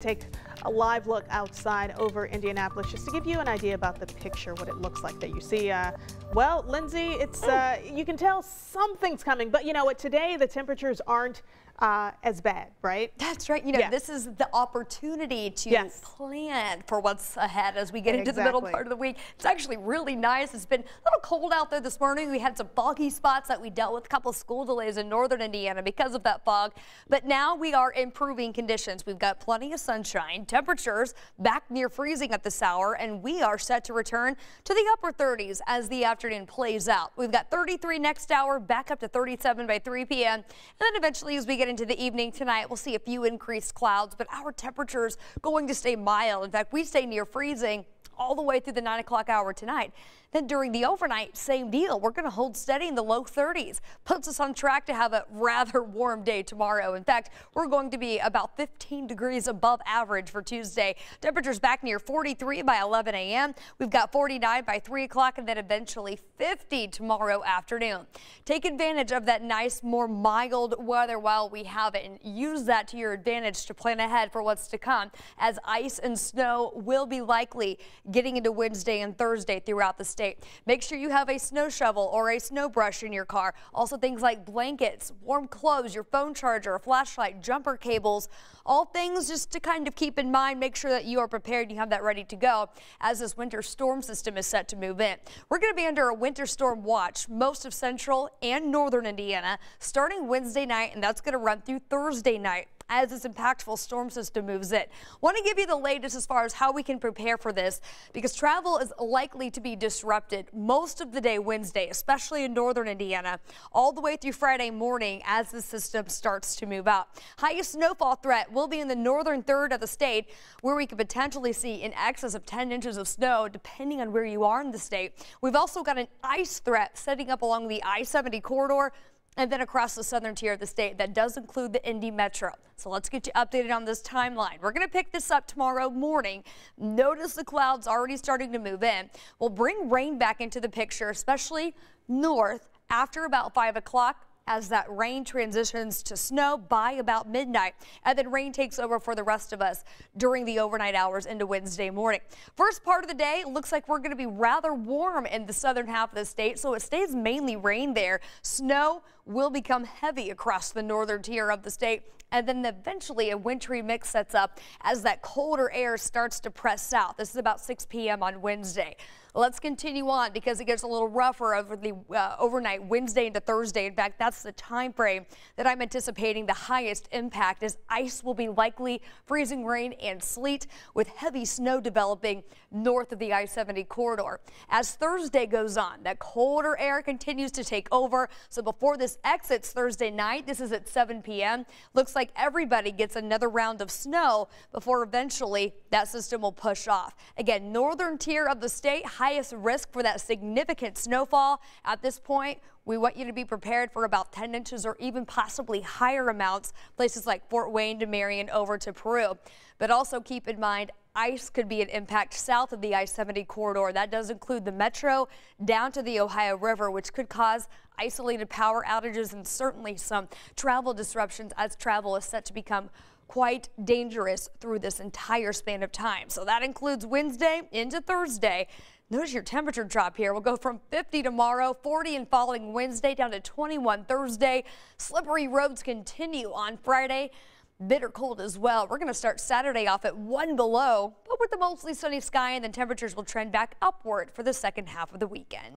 Take a live look outside over Indianapolis just to give you an idea about the picture, what it looks like that you see. Well, Lindsay, it's you can tell something's coming, but you know what? Today the temperatures aren't as bad, right? That's right. You know, this is the opportunity to plan for what's ahead as we get into the middle part of the week. It's actually really nice. It's been a little cold out there this morning. We had some foggy spots that we dealt with, a couple of school delays in northern Indiana because of that fog. But now we are improving conditions. We've got plenty of sunshine, temperatures back near freezing at this hour, and we are set to return to the upper 30s as the afternoon plays out. We've got 33 next hour, back up to 37 by 3 p.m. And then eventually as we get into the evening tonight, we'll see a few increased clouds, but our temperatures going to stay mild. In fact, we stay near freezing all the way through the 9 o'clock hour tonight. Then during the overnight, same deal. We're going to hold steady in the low 30s. Puts us on track to have a rather warm day tomorrow. In fact, we're going to be about 15 degrees above average for Tuesday. Temperatures back near 43 by 11 a.m. We've got 49 by 3 o'clock and then eventually 50 tomorrow afternoon. Take advantage of that nice, more mild weather while we have it and use that to your advantage to plan ahead for what's to come, as ice and snow will be likely getting into Wednesday and Thursday throughout the state. Make sure you have a snow shovel or a snow brush in your car. Also things like blankets, warm clothes, your phone charger, a flashlight, jumper cables, all things just to kind of keep in mind. Make sure that you are prepared. You have that ready to go as this winter storm system is set to move in. We're going to be under a winter storm watch most of central and northern Indiana starting Wednesday night, and that's going to run through Thursday night as this impactful storm system moves in. Want to give you the latest as far as how we can prepare for this, because travel is likely to be disrupted most of the day Wednesday, especially in northern Indiana, all the way through Friday morning as the system starts to move out. Highest snowfall threat will be in the northern third of the state, where we could potentially see in excess of 10 inches of snow, depending on where you are in the state. We've also got an ice threat setting up along the I-70 corridor and then across the southern tier of the state. That does include the Indy Metro. So let's get you updated on this timeline. We're going to pick this up tomorrow morning. Notice the clouds already starting to move in. We'll bring rain back into the picture, especially north after about 5 o'clock. As that rain transitions to snow by about midnight, and then rain takes over for the rest of us during the overnight hours into Wednesday morning. First part of the day looks like we're going to be rather warm in the southern half of the state, so it stays mainly rain there. Snow will become heavy across the northern tier of the state, and then eventually a wintry mix sets up as that colder air starts to press south. This is about 6 p.m. on Wednesday. Let's continue on because it gets a little rougher over the overnight Wednesday into Thursday. In fact, that's the time frame that I'm anticipating the highest impact, as ice will be likely, freezing rain and sleet with heavy snow developing north of the I-70 corridor. As Thursday goes on, that colder air continues to take over. So before this exits Thursday night, this is at 7 p.m. Looks like everybody gets another round of snow before eventually that system will push off. Again, northern tier of the state, highest risk for that significant snowfall. At this point, we want you to be prepared for about 10 inches or even possibly higher amounts, places like Fort Wayne to Marion over to Peru. But also keep in mind, ice could be an impact south of the I-70 corridor. That does include the metro down to the Ohio River, which could cause isolated power outages and certainly some travel disruptions, as travel is set to become quite dangerous through this entire span of time. So that includes Wednesday into Thursday. Notice your temperature drop here. We'll go from 50 tomorrow, 40 and following Wednesday, down to 21 Thursday. Slippery roads continue on Friday. Bitter cold as well. We're going to start Saturday off at 1 below, but with the mostly sunny sky, and then temperatures will trend back upward for the second half of the weekend.